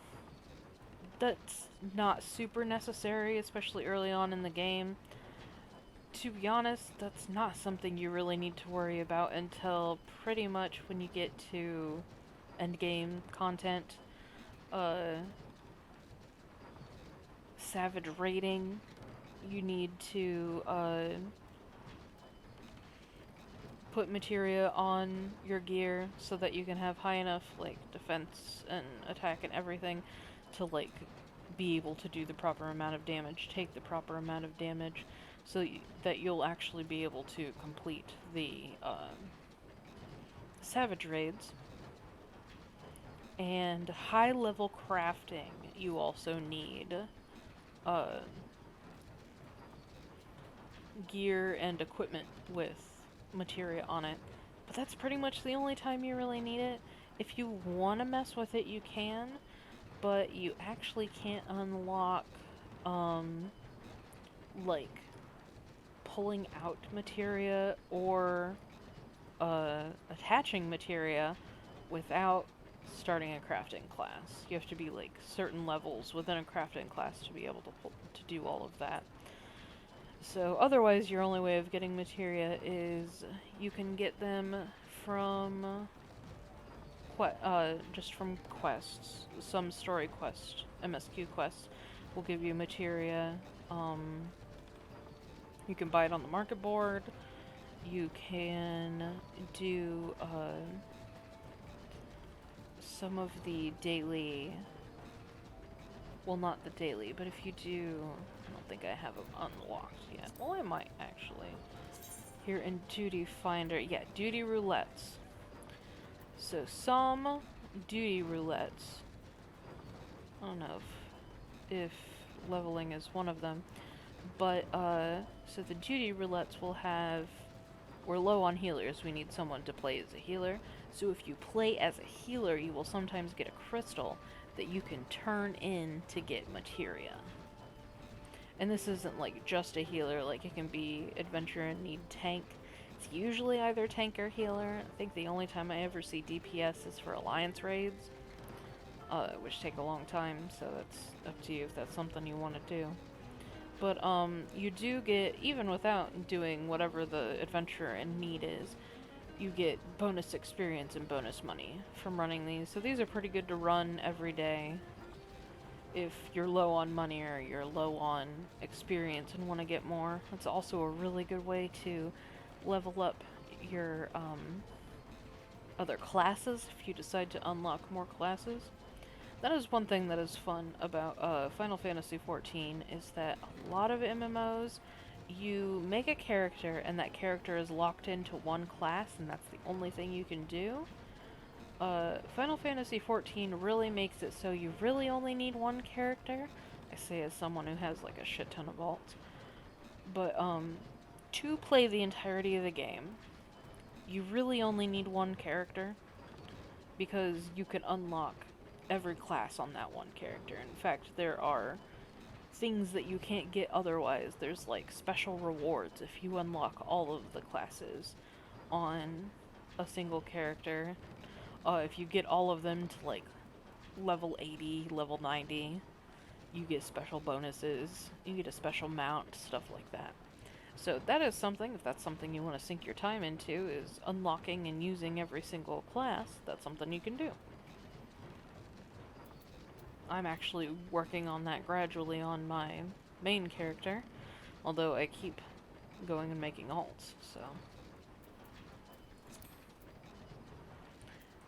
that's not super necessary, especially early on in the game. To be honest, that's not something you really need to worry about until pretty much when you get to endgame content. Savage raiding, you need to put materia on your gear so that you can have high enough like defense and attack and everything to like be able to do the proper amount of damage, take the proper amount of damage, so that you'll actually be able to complete the savage raids. And high level crafting, you also need uh, gear and equipment with materia on it. But that's pretty much the only time you really need it. If you want to mess with it, you can, but you actually can't unlock, like, pulling out materia or attaching materia without starting a crafting class. You have to be like certain levels within a crafting class to be able to do all of that. So otherwise, your only way of getting materia is you can get them from just from quests. Some story quest, MSQ quests, will give you materia. You can buy it on the market board. You can do some of the daily. Well, not the daily, but if you do, I don't think I have them unlocked yet. Well, I might actually. Here in Duty Finder, yeah, duty roulettes. So some duty roulettes, I don't know if leveling is one of them, but so the duty roulettes will have, we're low on healers, we need someone to play as a healer. So if you play as a healer, you will sometimes get a crystal that you can turn in to get materia. And this isn't like just a healer, like it can be adventure and need tank. It's usually either tank or healer. I think the only time I ever see DPS is for alliance raids, which take a long time, so that's up to you if that's something you want to do. But you do get, even without doing whatever the adventure and need is, you get bonus experience and bonus money from running these. So these are pretty good to run every day if you're low on money or you're low on experience and want to get more. It's also a really good way to level up your other classes if you decide to unlock more classes. That is one thing that is fun about Final Fantasy XIV, is that a lot of MMOs, you make a character and that character is locked into one class and that's the only thing you can do. Final Fantasy XIV really makes it so you really only need one character. I say as someone who has like a shit ton of vaults. But to play the entirety of the game, you really only need one character, because you can unlock every class on that one character. In fact, there are things that you can't get otherwise. There's like special rewards if you unlock all of the classes on a single character. If you get all of them to like level 80, level 90, you get special bonuses, you get a special mount, stuff like that. So that is something, if that's something you want to sink your time into, is unlocking and using every single class, that's something you can do. I'm actually working on that gradually on my main character, although I keep going and making alts, so.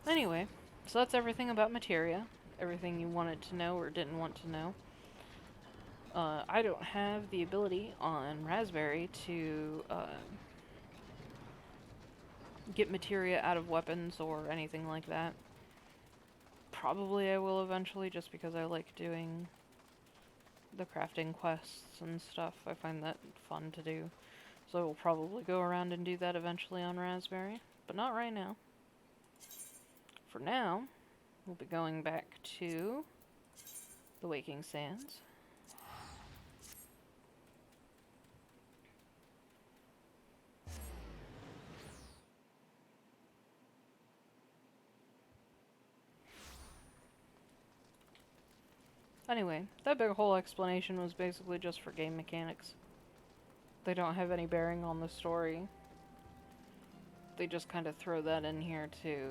Anyway, so that's everything about materia. Everything you wanted to know or didn't want to know. I don't have the ability on Raspberry to get materia out of weapons or anything like that. Probably I will eventually, just because I like doing the crafting quests and stuff. I find that fun to do. So I will probably go around and do that eventually on Raspberry, but not right now. For now, we'll be going back to the Waking Sands. Anyway, that big whole explanation was basically just for game mechanics. They don't have any bearing on the story. They just kind of throw that in here to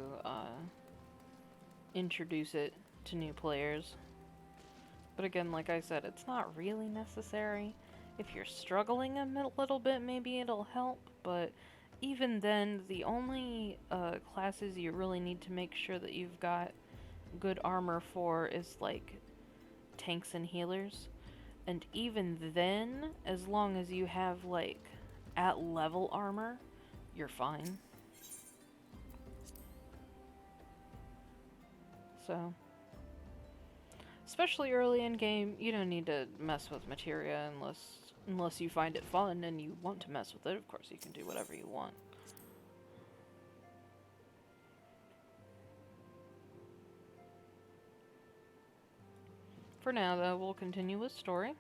introduce it to new players. But again, like I said, it's not really necessary. If you're struggling a little bit, maybe it'll help, but even then, the only classes you really need to make sure that you've got good armor for is, like, tanks and healers. And even then, as long as you have, like, at level armor, you're fine. So, especially early in game, you don't need to mess with materia unless you find it fun and you want to mess with it. Of course, you can do whatever you want. For now, though, we'll continue with story.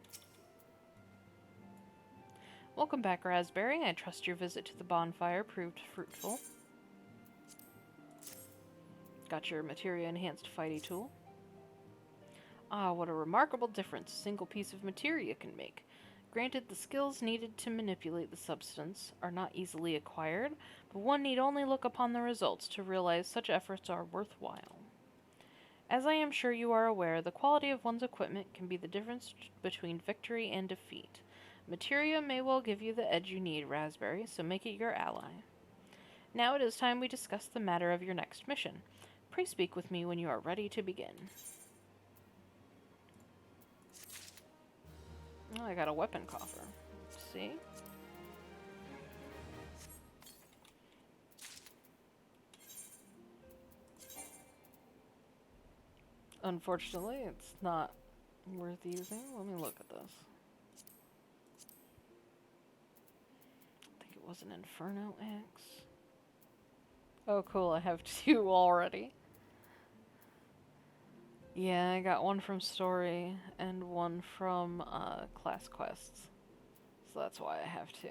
Welcome back, Raspberry. I trust your visit to the bonfire proved fruitful. Got your materia-enhanced fighty tool. Ah, what a remarkable difference a single piece of materia can make. Granted, the skills needed to manipulate the substance are not easily acquired, but one need only look upon the results to realize such efforts are worthwhile. As I am sure you are aware, the quality of one's equipment can be the difference between victory and defeat. Materia may well give you the edge you need, Raspberry, so make it your ally. Now it is time we discuss the matter of your next mission. Pray speak with me when you are ready to begin. Oh, I got a weapon coffer. See? Unfortunately, it's not worth using. Let me look at this. I think it was an Inferno Axe. Oh, cool. I have 2 already. Yeah, I got one from Story and one from Class Quests. So that's why I have 2.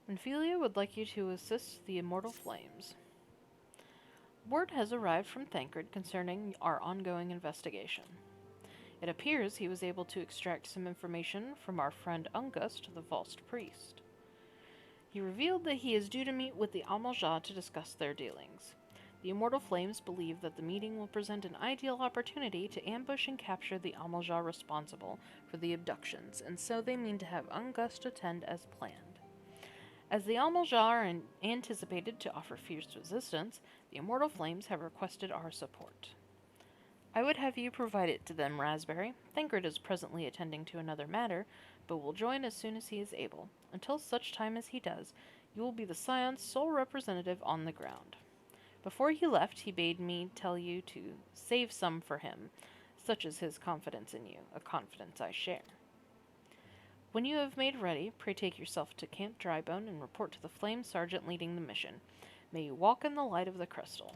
Ophelia would like you to assist the Immortal Flames. Word has arrived from Thancred concerning our ongoing investigation. It appears he was able to extract some information from our friend Ungust, the Valst priest. He revealed that he is due to meet with the Amalja to discuss their dealings. The Immortal Flames believe that the meeting will present an ideal opportunity to ambush and capture the Amalja responsible for the abductions, and so they mean to have Ungust attend as planned. As the Amalja are anticipated to offer fierce resistance, the Immortal Flames have requested our support. I would have you provide it to them, Raspberry. Thancred is presently attending to another matter, but will join as soon as he is able. Until such time as he does, you will be the Scion's sole representative on the ground. Before he left, he bade me tell you to save some for him, such is his confidence in you, a confidence I share. When you have made ready, pray take yourself to Camp Drybone and report to the Flame Sergeant leading the mission. May you walk in the light of the crystal.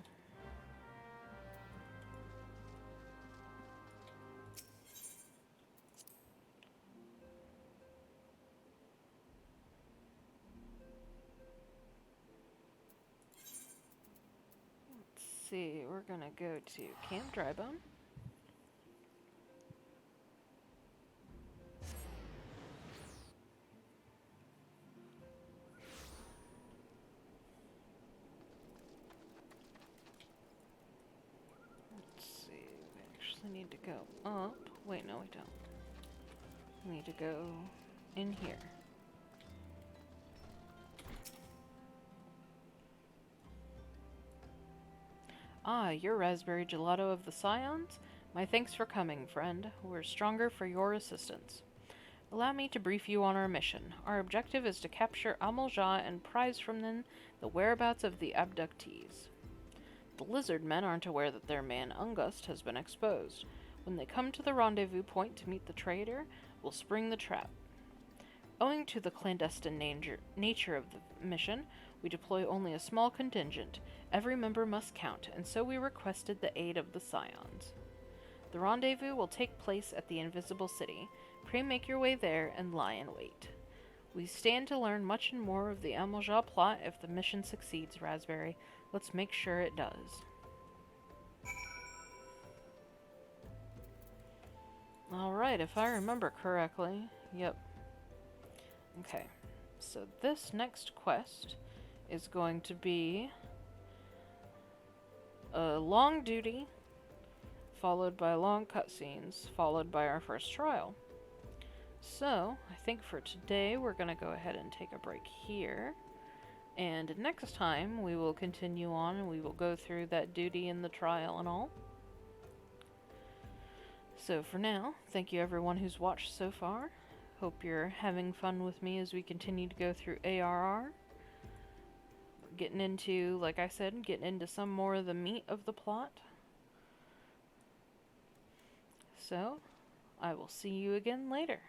Let's see, we're gonna go to Camp Drybone. We need to go up. Wait, no, we don't. We need to go in here. Ah, you're Raspberry Gelato of the Scions? My thanks for coming, friend. We're stronger for your assistance. Allow me to brief you on our mission. Our objective is to capture Amalja and prize from them the whereabouts of the abductees. The lizard men aren't aware that their man Ungust has been exposed. When they come to the rendezvous point to meet the traitor, we'll spring the trap. Owing to the clandestine nature of the mission, we deploy only a small contingent. Every member must count, and so we requested the aid of the Scions. The rendezvous will take place at the Invisible City. Pray make your way there and lie in wait. We stand to learn much and more of the Amelja plot if the mission succeeds, Raspberry. Let's make sure it does. Alright, if I remember correctly. Yep. Okay. So this next quest is going to be a long duty, followed by long cutscenes, followed by our first trial. So, I think for today we're going to go ahead and take a break here. And next time we will continue on and we will go through that duty and the trial and all. So for now, thank you everyone who's watched so far. Hope you're having fun with me as we continue to go through ARR. Getting into, like I said, getting into some more of the meat of the plot. So, I will see you again later.